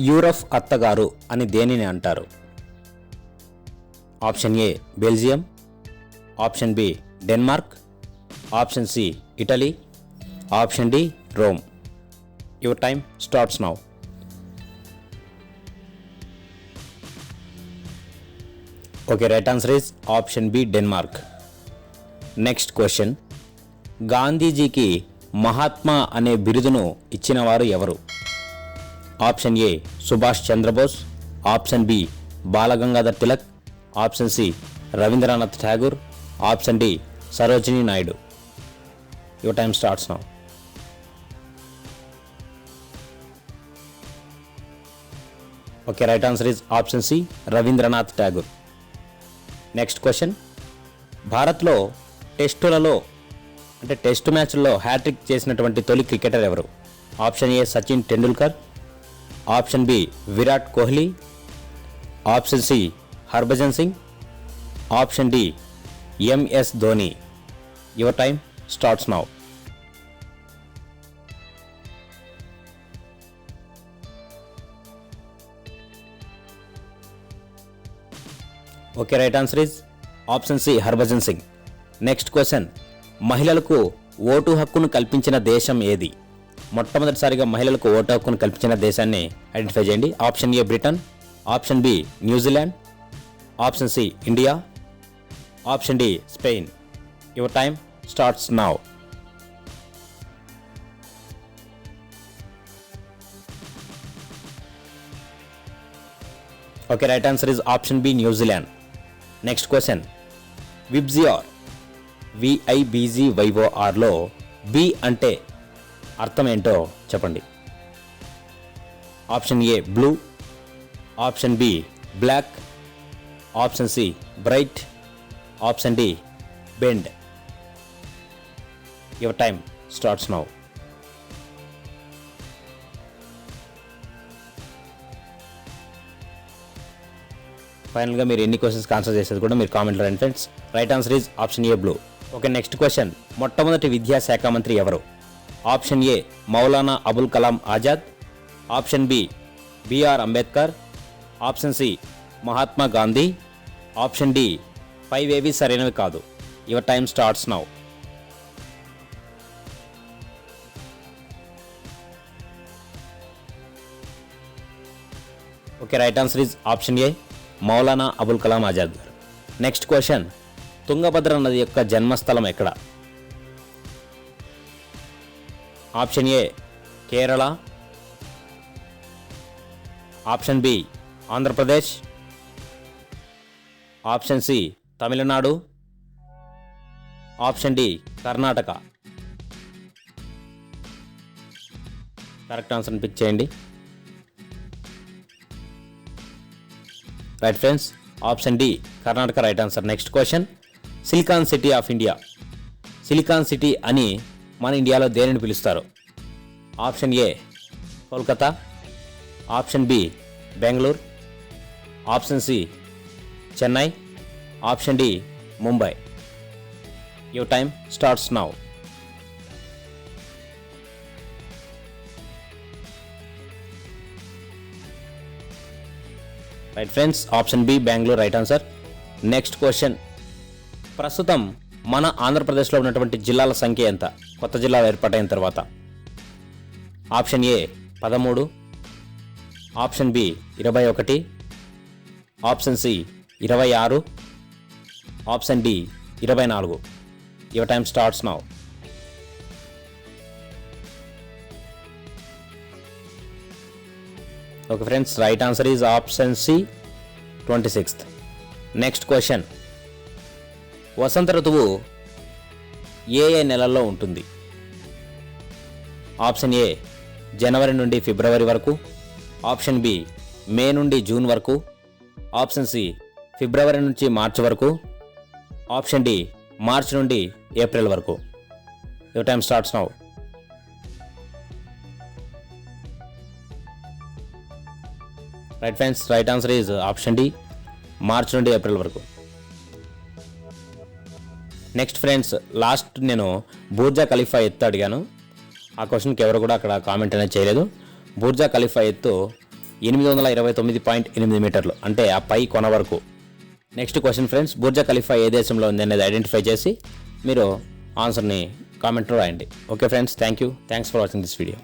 Europe అత్తగారు అని దేనిని అంటారు? Option A Belgium, option B Denmark, option C Italy, option D Rome. Your time starts now. Okay, right answer is option B Denmark. Next question, గాంధీజీకి మహాత్మా అనే బిరుదును ఇచ్చిన వారు ఎవరు? Option A Subhash Chandra Bose, option B Bal Gangadhar Tilak, option C Rabindranath Tagore, option D Sarojini Naidu. Your time starts now. Okay, right answer is option C Rabindranath Tagore. Next question, భారత్లో టెస్టులలో అంటే test మ్యాచ్ల్లో హ్యాట్రిక్ చేసినటువంటి తొలి క్రికెటర్ ఎవరు? Option A Sachin Tendulkar, option B Virat Kohli, option C Harbhajan Singh, option D MS Dhoni. Your time starts now. Okay, right answer is option C Harbhajan Singh. Next question, మహిళలకు ఓటు హక్కును కల్పించిన దేశం ఏది? మొట్టమొదటిసారిగా మహిళలకు ఓటు హక్కును కల్పించిన దేశాన్ని ఐడెంటిఫై చేయండి. Option A Britain, option B New Zealand, option C India, option D Spain. Your time starts now. Okay, right answer is option B New Zealand. Next question, VIBGYOR VIBZYORలో బి అంటే అర్థం ఏంటో చెప్పండి. Option A blue, option B black, option C bright, option D bend. Your time starts now. ఫైనల్గా మీరు ఎన్ని క్వశ్చన్స్కి answer చేసేది కూడా మీరు కామెంట్లో రండి friends. Right answer is option A blue. Okay, next question, మొట్టమొదటి విద్యాశాఖ మంత్రి ఎవరు? Option A Maulana Abul Kalam Azad, option B BR Ambedkar, option C Mahatma Gandhi, option D 5 ఏవి సరైనవి కాదు. Your time starts now. Okay, right answer is option A Maulana Abul Kalam Azad గారు. నెక్స్ట్ క్వశ్చన్, తుంగభద్ర నది యొక్క జన్మస్థలం ఎక్కడ? Option A Kerala, option B Andhra Pradesh, option C Tamil Nadu, option D Karnataka. Correct ఆన్సర్ని పిక్ చేయండి. Right friends, option D Karnataka right answer. Next question, silicon city of India, silicon city అని మన ఇండియాలో దేనిని పిలుస్తారు? Option A Kolkata, option B Bengaluru, option C Chennai, option D Mumbai. Your time starts now. Right friends, option B Bengaluru right answer. Next question, ప్రస్తుతం మన ఆంధ్రప్రదేశ్లో ఉన్నటువంటి జిల్లాల సంఖ్య ఎంత కొత్త జిల్లాలు ఏర్పాటైన తర్వాత? Option A 13, option B 21, option C 26, option D 24. Your time starts now. Okay friends, right answer is option C 26th. Next question, వసంత ఋతువు ఏ నెలల్లో ఉంటుంది? ఆప్షన్ ఏ జనవరి నుండి ఫిబ్రవరి వరకు, ఆప్షన్ బి మే నుండి జూన్ వరకు, ఆప్షన్ సి ఫిబ్రవరి నుంచి మార్చి వరకు, ఆప్షన్ డి మార్చి నుండి ఏప్రిల్ వరకు. Your time starts now. Right friends, right answer is option D మార్చి నుండి ఏప్రిల్ వరకు. నెక్స్ట్ ఫ్రెండ్స్, లాస్ట్ నేను బూర్జా ఖలీఫా ఎత్తు అడిగాను. ఆ క్వశ్చన్కి ఎవరు కూడా అక్కడ కామెంట్ అనేది చేయలేదు. బూర్జా ఖలీఫా ఎత్తు 829.8 మీటర్లు, అంటే ఆ పై కొన వరకు. Next question friends, Burj Khalifa ఏ దేశంలో ఉంది అనేది ఐడెంటిఫై చేసి మీరు ఆన్సర్ని కామెంట్లో రాయండి. Okay friends, thanks for watching this video.